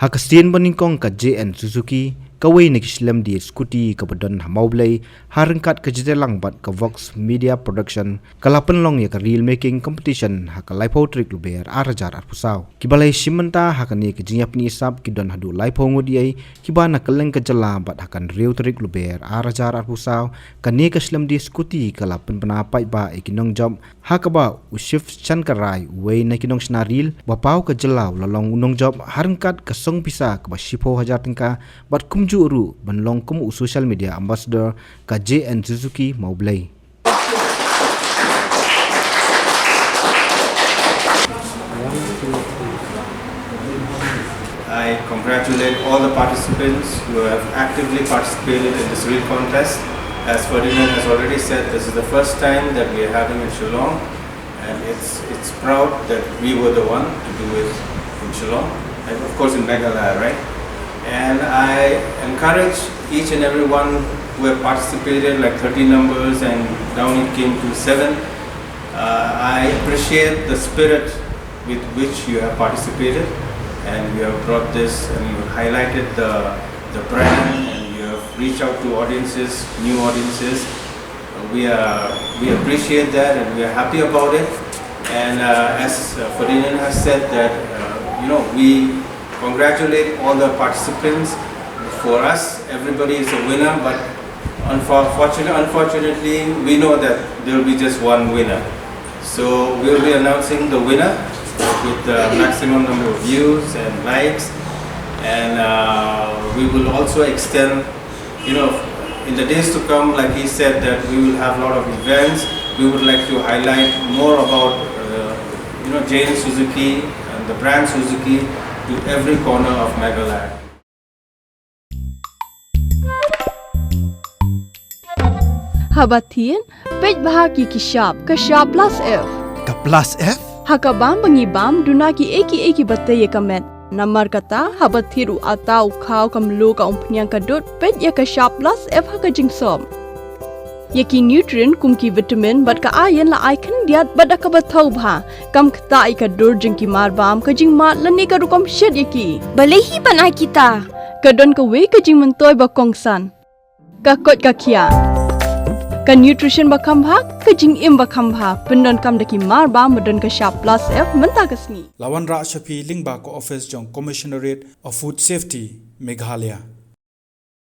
Hakasien baningkong ka JN Suzuki kawai na kislam di skuti kabadon hamaublay harangkat ka jitelang bat ka Vox Media Production kalapan long ya ka reel making competition haka laipo trik luber Hajar arpusaw kibalay simanta haka ni ka jingya pinisap kidon hadu laipo ngodiay kibana kaleng ka jala bat hakan reel trik luber Hajar arpusaw kani ka slam di skuti kalapan panapay ba ikinong job haka ba usif chan karay way na kinong Shna reel bapaw ka jalaw lalong Nongjop harangkat ka song pisa ka ba shipo Hajar tingka bat juru banlong kum social media ambassador ka JN Suzuki Maublay. I congratulate all the participants who have actively participated in this reel contest. As Ferdinand has already said, this is the first time that we are having in Shillong, and it's proud that we were the one to do it in Shillong, and of course in Meghalaya, right? And I encourage each and every one who have participated, like 30 numbers, and now it came to 7. I appreciate the spirit with which you have participated, and you have brought this and you have highlighted the brand, and you have reached out to audiences, new audiences. We appreciate that, and we are happy about it. And as Ferdinand has said that, we congratulate all the participants. For us, everybody is a winner, but unfortunately, we know that there will be just one winner. So we will be announcing the winner with the maximum number of views and likes, and we will also extend, in the days to come, like he said, that we will have a lot of events. We would like to highlight more about, JN Suzuki and the brand Suzuki to every corner of Meghalaya. Habatin, pej bahagi kishap, kashap plus F. Ka plus F? Hakabam bangibam dunaki eki batay kamet. Namar kata habathiru atau khaw kamlu ka umpnyang kadut pej ya kashap plus F hakajing som. Yaki nutrient kumki vitamin bat ka ayan la icon diat bat ka bathau bha kam kta ka dur jingki marbam ka jing mat lani ka rukom shed yaki balehi banai kita kadon ka we ka jing mentoy ba kongsan ka kot ka khia ka nutrition ba kham bha ka jing im ba kham bha pendon kam daki marbam modon ka sharp plus F menta kasni Lawan Ra Shafi Lingba ko office jong commissionerate of food safety Meghalaya.